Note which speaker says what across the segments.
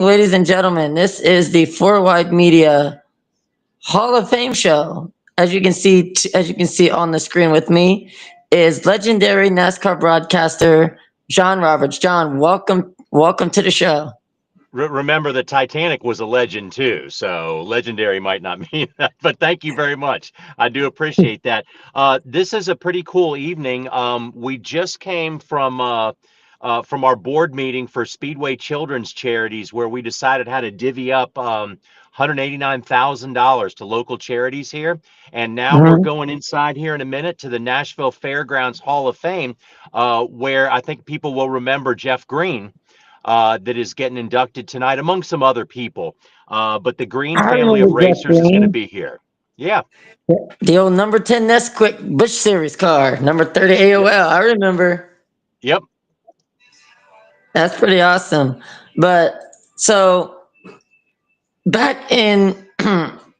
Speaker 1: Ladies and gentlemen, this is the Four Wide Media Hall of Fame show. As you can see on the screen with me is legendary NASCAR broadcaster John Roberts. John, welcome to the show.
Speaker 2: Remember, the Titanic was a legend too, so legendary might not mean that, but thank you very much. I do appreciate that. This is a pretty cool evening. We just came from our board meeting for Speedway Children's Charities, where we decided how to divvy up $189,000 to local charities here. And now we're
Speaker 1: Mhm.
Speaker 2: going inside here in a minute to the Nashville Fairgrounds Hall of Fame, where I think people will remember Jeff Green, that is getting inducted tonight, among some other people. But the Green
Speaker 1: I
Speaker 2: family
Speaker 1: remember
Speaker 2: of
Speaker 1: Jeff
Speaker 2: racers is going to
Speaker 1: Green,
Speaker 2: be here. Yeah.
Speaker 1: the old number 10 Nesquik Bush Series car, number 30
Speaker 2: Yep.
Speaker 1: AOL. I remember.
Speaker 2: Yep.
Speaker 1: That's pretty awesome. But so back in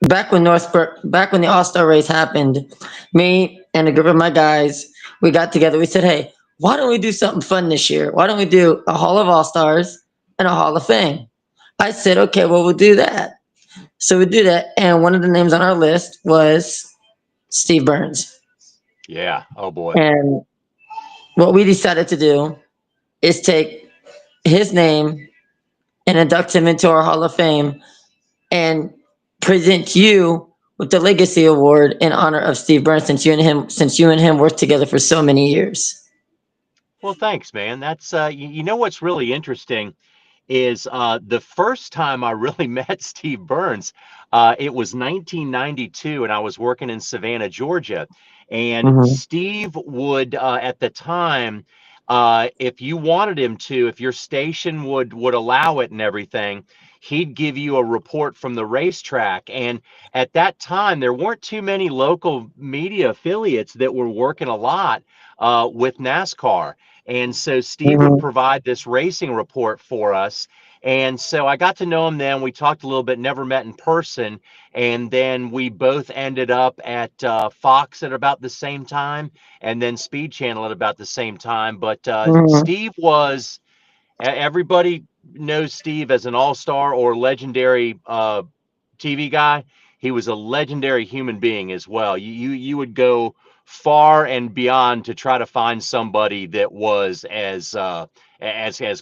Speaker 1: back when the All Star race happened, me and a group of my guys, we got together. We said, "Hey, why don't we do something fun this year? Why don't we do a Hall of All Stars and a Hall of Fame?" I said, "Okay, well, we'll do that." So we do that, and one of the names on our list was Steve Burns.
Speaker 2: Yeah. Oh boy.
Speaker 1: And what we decided to do is take his name and induct him into our Hall of Fame and present you with the Legacy Award in honor of Steve Burns, since you and him worked together for so many years.
Speaker 2: Well, thanks, man. That's you know what's really interesting is the first time I really met Steve Burns, it was 1992, and I was working in Savannah, Georgia. And
Speaker 1: Hmm.
Speaker 2: Steve would, at the time, if you wanted him to, if your station would allow it and everything, he'd give you a report from the racetrack. And at that time, there weren't too many local media affiliates that were working a lot with NASCAR. And so Steve would
Speaker 1: Hmm.
Speaker 2: provide this racing report for us. And so I got to know him then. We talked a little bit, never met in person. And then we both ended up at Fox at about the same time, and then Speed Channel at about the same time. But
Speaker 1: Hmm.
Speaker 2: Steve was, everybody knows Steve as an all star or legendary TV guy. He was a legendary human being as well. You would go far and beyond to try to find somebody that was as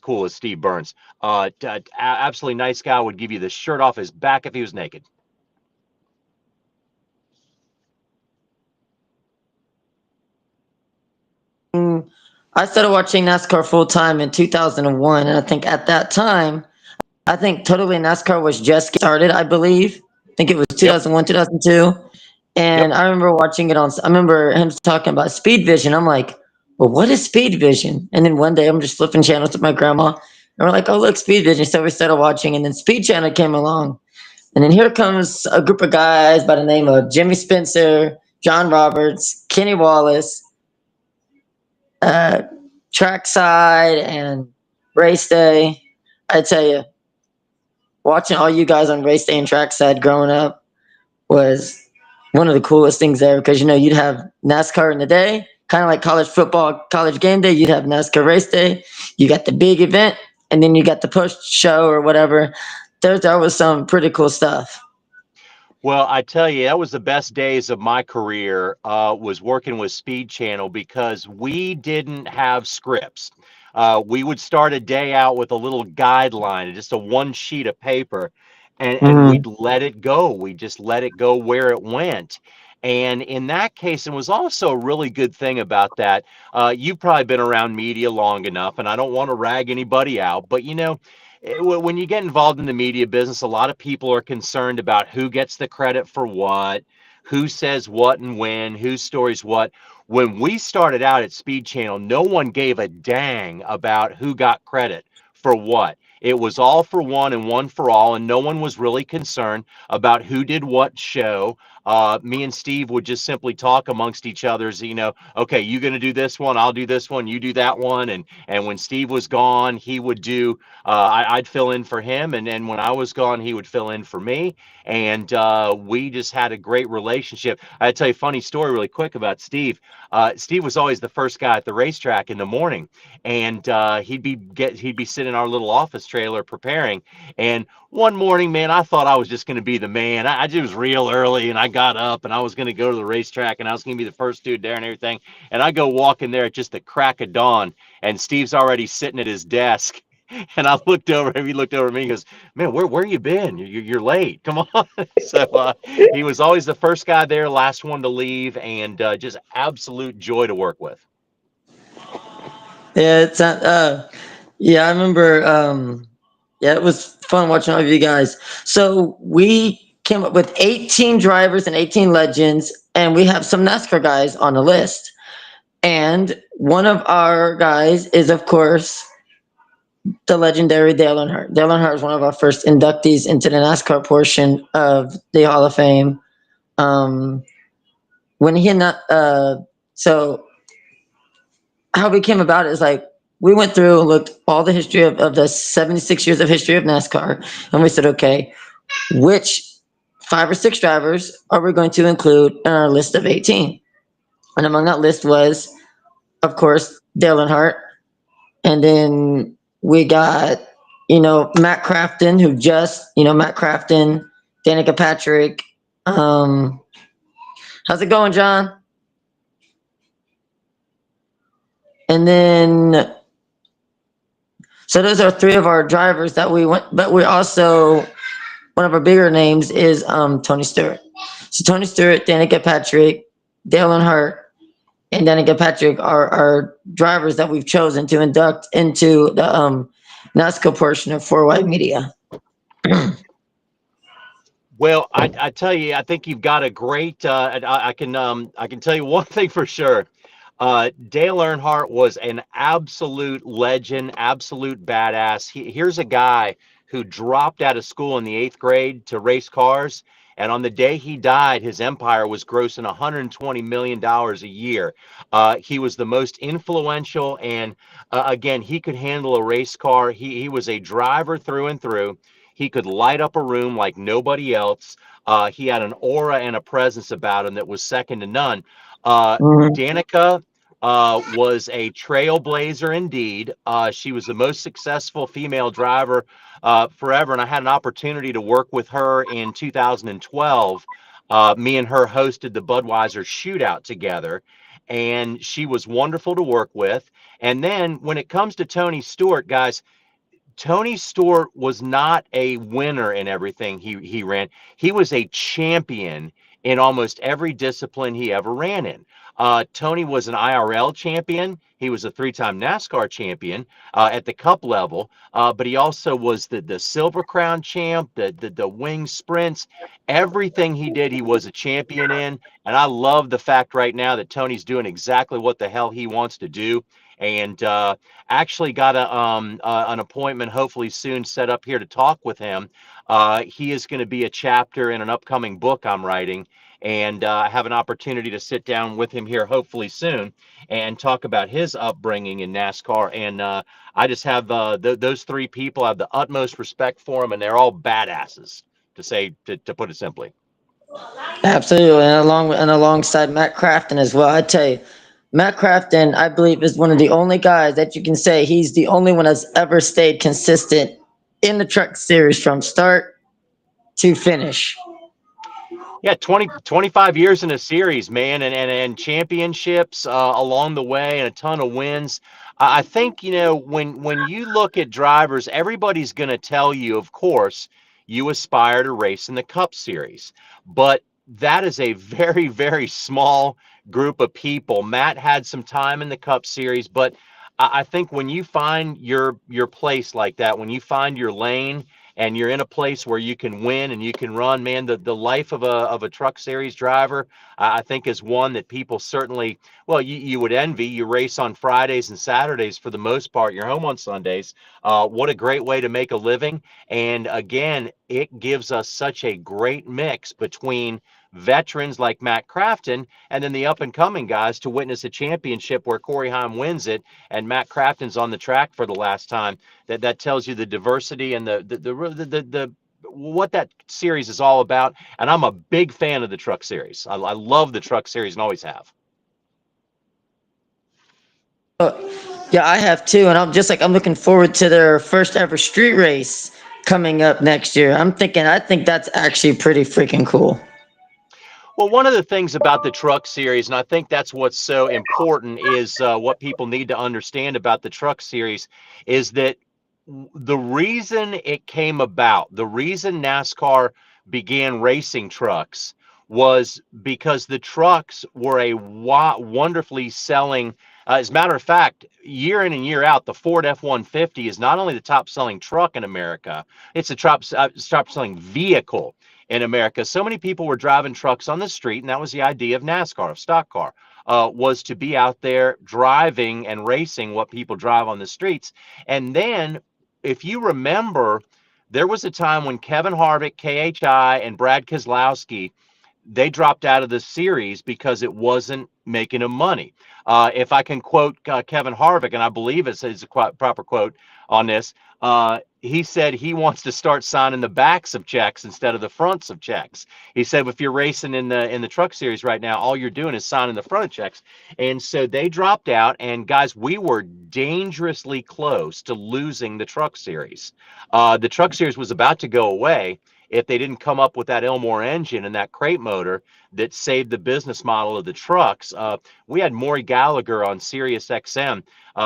Speaker 2: cool as Steve Burns. Absolutely nice guy. Would give you the shirt off his back if he was naked.
Speaker 1: I started watching NASCAR full time in 2001, and I think at that time, I think Totally NASCAR was just started. I believe. I think it was
Speaker 2: Yep.
Speaker 1: 2001, 2002.
Speaker 2: Yep.
Speaker 1: And I remember watching it on. I remember him talking about Speed Vision. I'm like, well, what is Speed Vision? And then one day I'm just flipping channels with my grandma, and we're like, oh look, Speed Vision. So we started watching, and then Speed Channel came along, and then here comes a group of guys by the name of Jimmy Spencer, John Roberts, Kenny Wallace, uh, Trackside, and Race Day. I tell you, watching all you guys on Race Day and Trackside growing up was one of the coolest things there, because you'd have NASCAR in the day, kind of like college football, college game day. You'd have NASCAR race day. You got the big event, and then you got the post show or whatever. There was some pretty cool stuff.
Speaker 2: Well, I tell you, that was the best days of my career, was working with Speed Channel because we didn't have scripts. We would start a day out with a little guideline, just a one sheet of paper, and
Speaker 1: Hmm.
Speaker 2: we'd let it go. We just let it go where it went. And in that case, it was also a really good thing about that. You've probably been around media long enough, and I don't want to rag anybody out, but when you get involved in the media business, a lot of people are concerned about who gets the credit for what, who says what and when, whose stories what. When we started out at Speed Channel, no one gave a dang about who got credit for what. It was all for one and one for all, and no one was really concerned about who did what show. Me and Steve would just simply talk amongst each other's, okay, you going to do this one, I'll do this one, you do that one. And when Steve was gone, he would do I'd fill in for him, and then when I was gone, he would fill in for me, and we just had a great relationship. I'd tell you a funny story really quick about Steve. Steve was always the first guy at the racetrack in the morning, and he'd be sitting in our little office trailer preparing. And one morning, man, I thought I was just going to be the man. I just was real early, and I got up and I was going to go to the racetrack, and I was going to be the first dude there and everything. And I go walking there at just the crack of dawn, and Steve's already sitting at his desk. And I looked over him. He looked over at me. He goes, "Man, where you been? You're late. Come on." So he was always the first guy there, last one to leave, and just absolute joy to work with.
Speaker 1: Yeah, yeah, I remember. Yeah, it was fun watching all of you guys. So we came up with 18 drivers and 18 legends, and we have some NASCAR guys on the list. And one of our guys is, of course, the legendary Dale Earnhardt. Dale Earnhardt is one of our first inductees into the NASCAR portion of the Hall of Fame. Um, when he not so how we came about it is like we went through and looked all the history of the 76 years of history of NASCAR, and we said, okay, which 5 or 6 drivers are we going to include in our list of 18? And among that list was, of course, Dale Earnhardt, and then we got, Matt Crafton, Matt Crafton, Danica Patrick. How's it going, John? And then, so those are 3 of our drivers that we went, but we also, one of our bigger names is Tony Stewart. So Tony Stewart, Danica Patrick, Dale Earnhardt, and Danica Patrick are drivers that we've chosen to induct into the NASCAR portion of 4 Wide Media.
Speaker 2: Well, I tell you, I think you've got a great. I can tell you one thing for sure. Dale Earnhardt was an absolute legend, absolute badass. Here's a guy who dropped out of school in the 8th grade to race cars. And on the day he died, his empire was grossing $120 million a year. He was the most influential, and again, he could handle a race car. He was a driver through and through. He could light up a room like nobody else. He had an aura and a presence about him that was second to none.
Speaker 1: Mhm.
Speaker 2: Danica was a trailblazer indeed. She was the most successful female driver forever, and I had an opportunity to work with her in 2012. Me and her hosted the Budweiser Shootout together, and she was wonderful to work with. And then when it comes to Tony Stewart, guys, Tony Stewart was not a winner in everything he ran. He was a champion in almost every discipline he ever ran in. Tony was an IRL champion. He was a 3-time NASCAR champion at the Cup level, but he also was the Silver Crown champ, the wing sprints. Everything he did, he was a champion in. And I love the fact right now that Tony's doing exactly what the hell he wants to do. And actually got an appointment hopefully soon set up here to talk with him. He is going to be a chapter in an upcoming book I'm writing, and I have an opportunity to sit down with him here hopefully soon and talk about his upbringing in NASCAR. And I just have those 3 people. I have the utmost respect for them, and they're all badasses, to put it simply.
Speaker 1: Absolutely, and alongside Matt Crafton as well. I tell you, Matt Crafton, I believe, is one of the only guys that you can say he's the only one that's ever stayed consistent in the truck series from start to finish.
Speaker 2: Yeah, 25 years in a series, man, and championships along the way and a ton of wins. I think, when you look at drivers, everybody's going to tell you, of course, you aspire to race in the Cup Series. But that is a very, very small group of people. Matt had some time in the Cup Series, but I think when you find your place like that, when you find your lane and you're in a place where you can win and you can run, man, the life of a truck series driver, I think is one that people certainly, well, you would envy. You race on Fridays and Saturdays for the most part. You're home on Sundays. What a great way to make a living. And again, it gives us such a great mix between veterans like Matt Crafton and then the up and coming guys to witness a championship where Corey Heim wins it and Matt Crafton's on the track for the last time. That tells you the diversity and the what that series is all about. And I'm a big fan of the truck series. I love the truck series and always have.
Speaker 1: Yeah, I have too, and I'm looking forward to their first ever street race coming up next year. I think that's actually pretty freaking cool.
Speaker 2: Well, one of the things about the truck series, and I think that's what's so important, is what people need to understand about the truck series is that the reason it came about, the reason NASCAR began racing trucks was because the trucks were a wonderfully selling. As a matter of fact, year in and year out, the Ford F-150 is not only the top selling truck in America, it's the top selling vehicle in America. So many people were driving trucks on the street, and that was the idea of NASCAR, of stock car, was to be out there driving and racing what people drive on the streets. And then, if you remember, there was a time when Kevin Harvick, KHI, and Brad Keselowski, they dropped out of the series because it wasn't making them money. If I can quote Kevin Harvick, and I believe it's a proper quote on this, he said he wants to start signing the backs of checks instead of the fronts of checks. He said if you're racing in the truck series right now, all you're doing is signing the front of checks. And so they dropped out. And guys, we were dangerously close to losing the truck series. The truck series was about to go away if they didn't come up with that Elmore engine and that crate motor that saved the business model of the trucks. We had Maury Gallagher on Sirius XM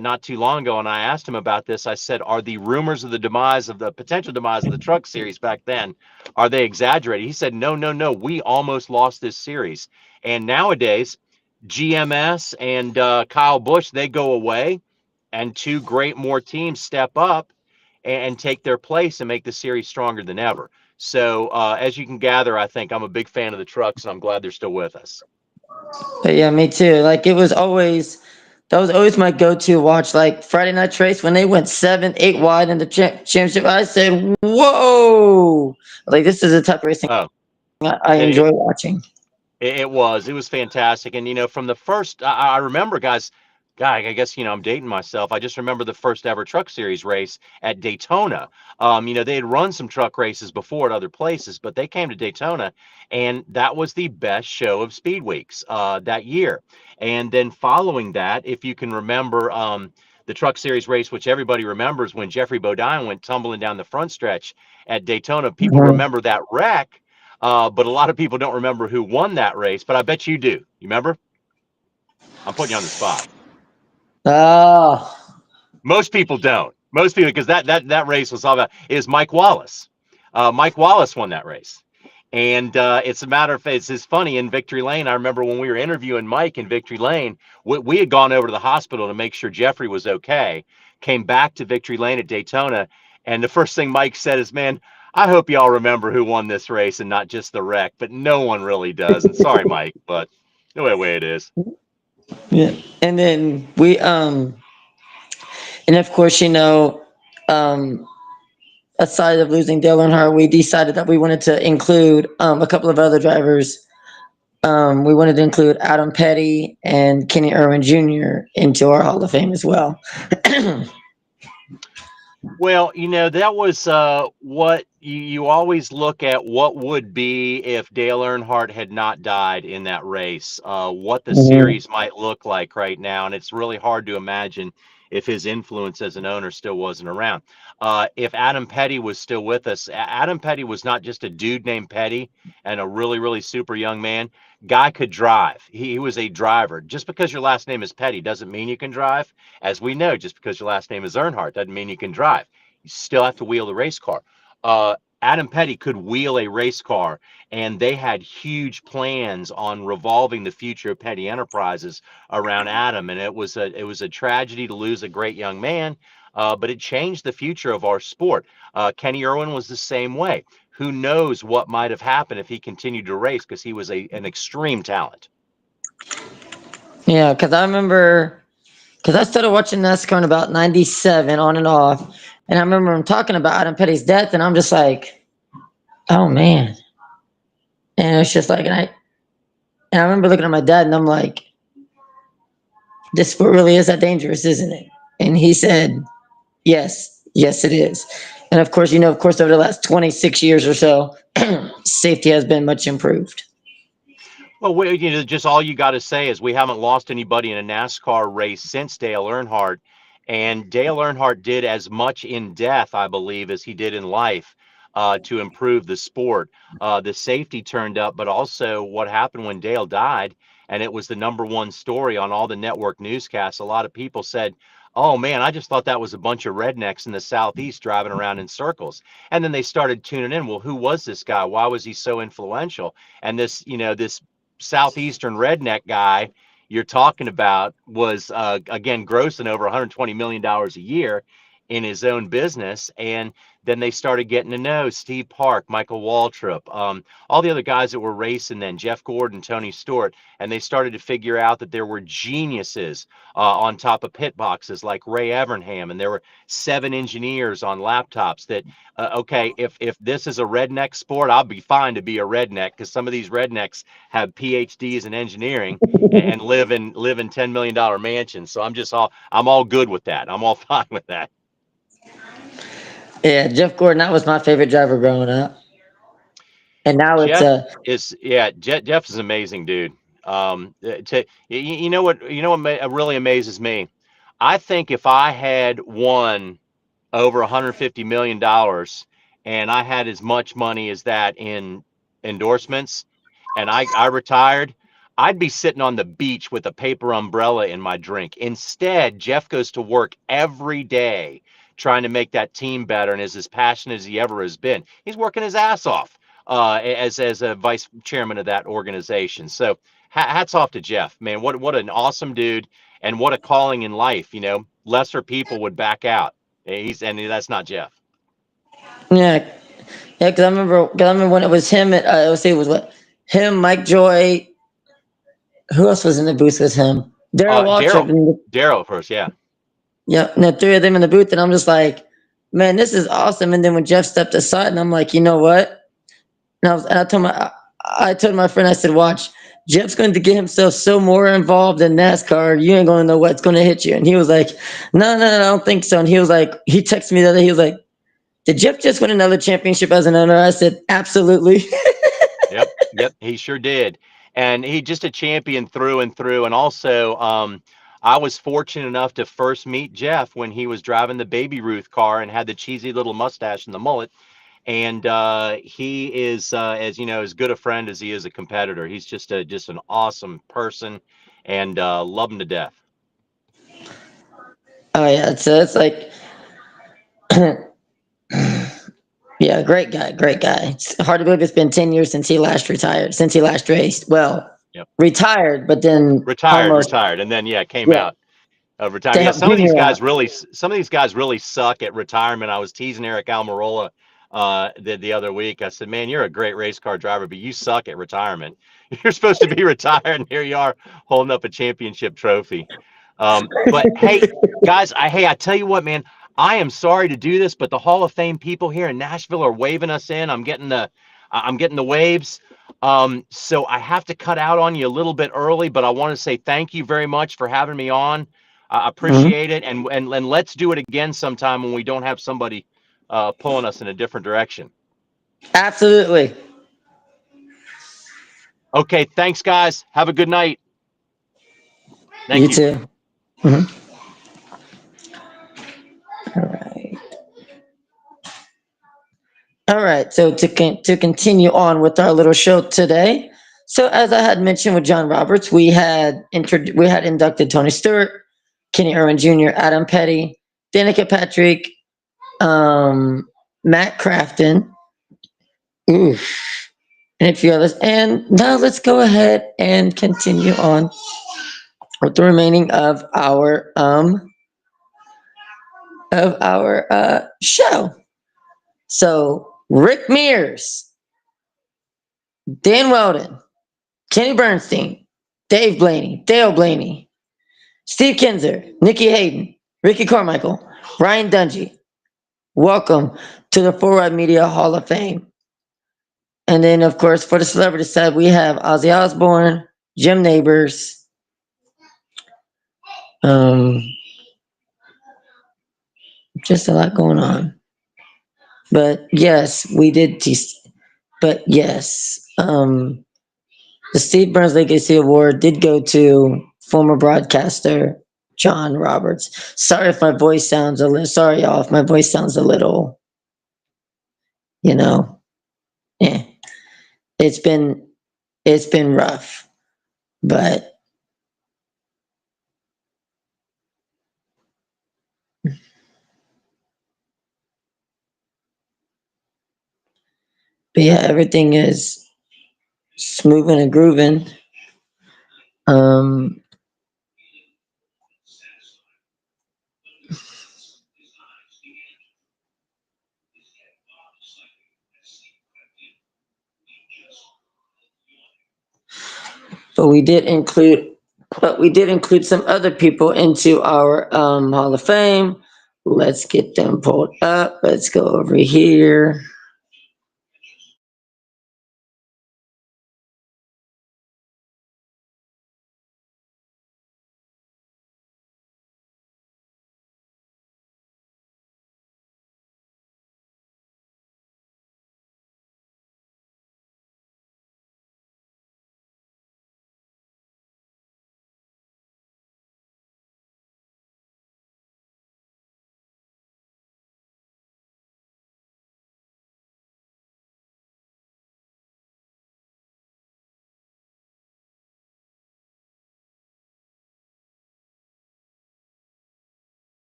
Speaker 2: not too long ago, and I asked him about this. I said, are the rumors of the potential demise of the truck series back then, are they exaggerated? He said, no, no, no. We almost lost this series. And nowadays, GMS and Kyle Busch, they go away, and two great more teams step up and take their place and make the series stronger than ever. So as you can gather, I think I'm a big fan of the trucks, and I'm glad they're still with us.
Speaker 1: But yeah, me too. Like that was always my go-to watch. Like Friday Night Race when they went 7, 8 wide in the championship, I said, "Whoa!" Like this is the type of racing
Speaker 2: Oh,
Speaker 1: I
Speaker 2: it,
Speaker 1: enjoy watching.
Speaker 2: it was fantastic. And from the first, I remember, I guess I'm dating myself. I just remember the first ever truck series race at Daytona. They had run some truck races before at other places, but they came to Daytona, and that was the best show of Speed Weeks that year. And then following that, if you can remember, the truck series race, which everybody remembers, when Jeffrey Bodine went tumbling down the front stretch at Daytona. People
Speaker 1: Mhm.
Speaker 2: remember that wreck, but a lot of people don't remember who won that race. But I bet you do. You remember? I'm putting you on the spot.
Speaker 1: Ah,
Speaker 2: Most people don't. Most people, because that race was all about, is Mike Wallace. Mike Wallace won that race. And it's a matter of, it's funny, in Victory Lane. I remember when we were interviewing Mike in Victory Lane, we had gone over to the hospital to make sure Jeffrey was okay, came back to Victory Lane at Daytona. And the first thing Mike said is, man, I hope y'all remember who won this race and not just the wreck. But no one really does. And sorry, Mike, but the way it is.
Speaker 1: yeah. And then and of course, um, aside of losing Dale Earnhardt, we decided that we wanted to include a couple of other drivers. We wanted to include Adam Petty and Kenny Irwin Jr. into our Hall of Fame as well.
Speaker 2: Well, that was what you always look at, what would be if Dale Earnhardt had not died in that race, what the
Speaker 1: Mhm.
Speaker 2: series might look like right now. And it's really hard to imagine if his influence as an owner still wasn't around. If Adam Petty was still with us, Adam Petty was not just a dude named Petty and a really, really super young man. Guy could drive. He was a driver. Just because your last name is Petty doesn't mean you can drive. As we know, just because your last name is Earnhardt doesn't mean you can drive. You still have to wheel the race car. Adam Petty could wheel a race car, and they had huge plans on revolving the future of Petty Enterprises around Adam. And it was a tragedy to lose a great young man, but it changed the future of our sport. Kenny Irwin was the same way. Who knows what might have happened if he continued to race, because he was an extreme talent.
Speaker 1: Yeah, because I started watching NASCAR in about '97 on and off, and I remember him talking about Adam Petty's death, and I'm just like, oh man, and it's just like, and I remember looking at my dad, and I'm like, this sport really is that dangerous, isn't it? And he said, yes, yes, it is. And of course, over the last 26 years or so, safety has been much improved.
Speaker 2: Well, just all you got to say is we haven't lost anybody in a NASCAR race since Dale Earnhardt. And Dale Earnhardt did as much in death, I believe, as he did in life to improve the sport. The safety turned up, but also what happened when Dale died, and it was the number one story on all the network newscasts. A lot of people said, "Oh man, I just thought that was a bunch of rednecks in the Southeast driving around in circles." And then they started tuning in. Well, who was this guy? Why was he so influential? And this Southeastern redneck guy you're talking about was again grossing over $120 million a year in his own business. And then they started getting to know Steve Park, Michael Waltrip, all the other guys that were racing then, Jeff Gordon, Tony Stewart, and they started to figure out that there were geniuses on top of pit boxes like Ray Evernham, and there were 7 engineers on laptops that okay, if this is a redneck sport, I'll be fine to be a redneck because some of these rednecks have PhDs in engineering and live in $10 million mansions. So I'm all good with that. I'm all fine with that.
Speaker 1: Yeah, Jeff Gordon, that was my favorite driver growing up. And now it's
Speaker 2: Jeff is yeah, Jeff is an amazing dude. You know what really amazes me? I think if I had won over $150 million and I had as much money as that in endorsements and I retired, I'd be sitting on the beach with a paper umbrella in my drink. Instead, Jeff goes to work every day trying to make that team better and is as passionate as he ever has been. He's working his ass off as a vice chairman of that organization. So hats off to Jeff, man. What an awesome dude and what a calling in life. Lesser people would back out. And that's not Jeff.
Speaker 1: yeah, yeah. Cause I remember when it was him. Let's see, it was what him, Mike Joy. Who else was in the booth with him? Daryl Waltrip.
Speaker 2: Daryl, Daryl first, yeah.
Speaker 1: Yeah, and the three of them in the booth, and I'm just like, man, this is awesome. And then when Jeff stepped aside, and I'm like, you know what? And I told my friend, I said, watch, Jeff's going to get himself so more involved in NASCAR, you ain't going to know what's going to hit you. And he was like, no, no, no, I don't think so. And he was like, he texted me the other day, he was like, did Jeff just win another championship as an owner? I said, absolutely.
Speaker 2: Yep, he sure did. And he just a champion through and through. And also, I was fortunate enough to first meet Jeff when he was driving the Baby Ruth car and had the cheesy little mustache and the mullet. And he is, as you know, as good a friend as he is a competitor. He's just an awesome person, and love him to death.
Speaker 1: Oh, yeah, it's like, yeah, great guy, great guy. It's hard to believe it's been 10 years since he last retired, since he last raced. Well,
Speaker 2: Yep.
Speaker 1: retired, but then almost,
Speaker 2: Retired, and then yeah, came
Speaker 1: yeah,
Speaker 2: out of retirement.
Speaker 1: to
Speaker 2: Yeah,
Speaker 1: help Junior out.
Speaker 2: some of these guys really suck at retirement. I was teasing Eric Almirola the other week. I said, "Man, you're a great race car driver, but you suck at retirement. You're supposed to be retired, and here you are holding up a championship trophy." But hey, guys, I tell you what, man, I am sorry to do this, but the Hall of Fame people here in Nashville are waving us in. I'm getting the waves. So I have to cut out on you a little bit early, but I want to say thank you very much for having me on. I
Speaker 1: Mhm.
Speaker 2: appreciate it, and let's do it again sometime when we don't have somebody pulling us in a different direction.
Speaker 1: Absolutely.
Speaker 2: Okay, thanks, guys. Have a good night. Thank
Speaker 1: You
Speaker 2: you.
Speaker 1: too. Mhm. All right. All right. So to continue on with our little show today. So as I had mentioned with John Roberts, we had inducted Tony Stewart, Kenny Irwin Jr., Adam Petty, Danica Patrick, um, Matt Crafton, oof, and a few others. And now let's go ahead and continue on with the remaining of our show. So Rick Mears, Dan Weldon, Kenny Bernstein, Dave Blaney, Dale Blaney, Steve Kinzer, Nikki Hayden, Ricky Carmichael, Ryan Dungey. Welcome to the Full Ride Media Hall of Fame. And then, of course, for the celebrity side, we have Ozzy Osbourne, Jim Neighbors, um, just a lot going on. But yes, we did. But yes, the Steve Burns Legacy Award did go to former broadcaster John Roberts. Sorry if my voice sounds a little. Sorry, y'all, if my voice sounds a little. You know, eh. It's been it's been rough, but yeah, everything is smoothing and grooving. Um, but we did include some other people into our Hall of Fame. Let's get them pulled up. Let's go over here.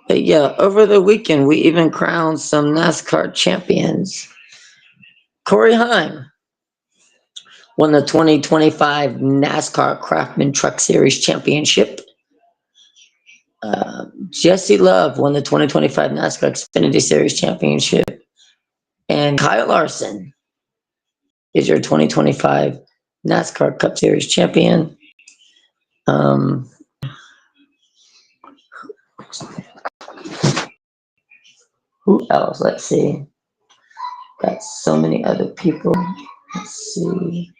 Speaker 1: But yeah, over the weekend, we even crowned some NASCAR champions. Corey Heim won the 2025 NASCAR Craftsman Truck Series Championship. Jesse Love won the 2025 NASCAR Xfinity Series Championship. And Kyle Larson is your 2025 NASCAR Cup Series champion. Um, who else? Let's see. Got so many other people. Let's see.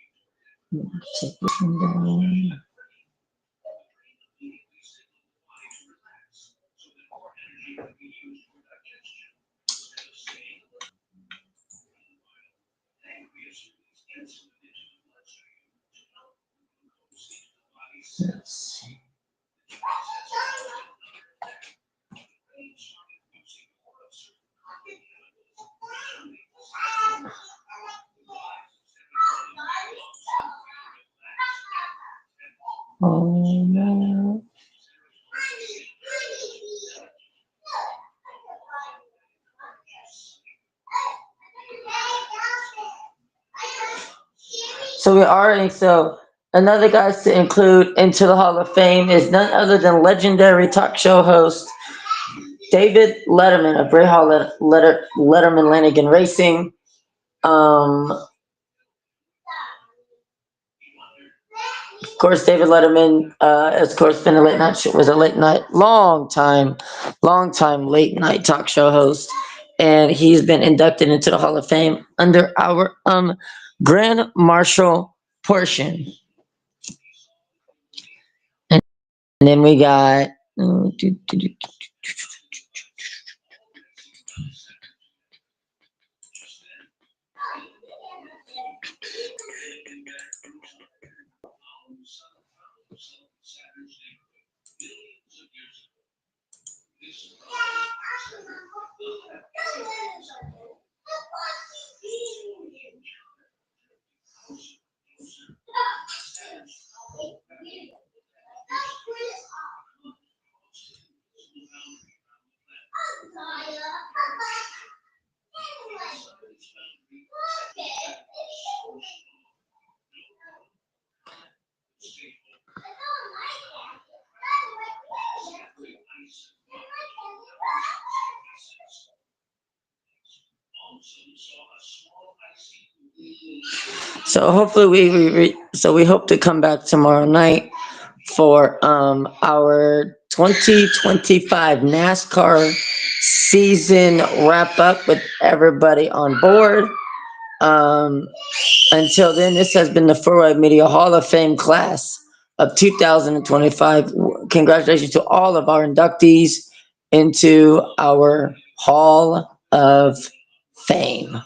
Speaker 1: Check this one down. Let's see. Oh no. So another guys to include into the Hall of Fame is none other than legendary talk show host David Letterman of Ray Hall Letterman Lanigan Racing. Of course, David Letterman, has of course been a late night was a late night, long time late night talk show host, and he's been inducted into the Hall of Fame under our Grand Marshal portion. And then we got. So hopefully we hope to come back tomorrow night for our 2025 NASCAR season wrap up with everybody on board. Um, until then, this has been the 4 Media Hall of Fame class of 2025. congratulations to all of our inductees into our Hall of Fame.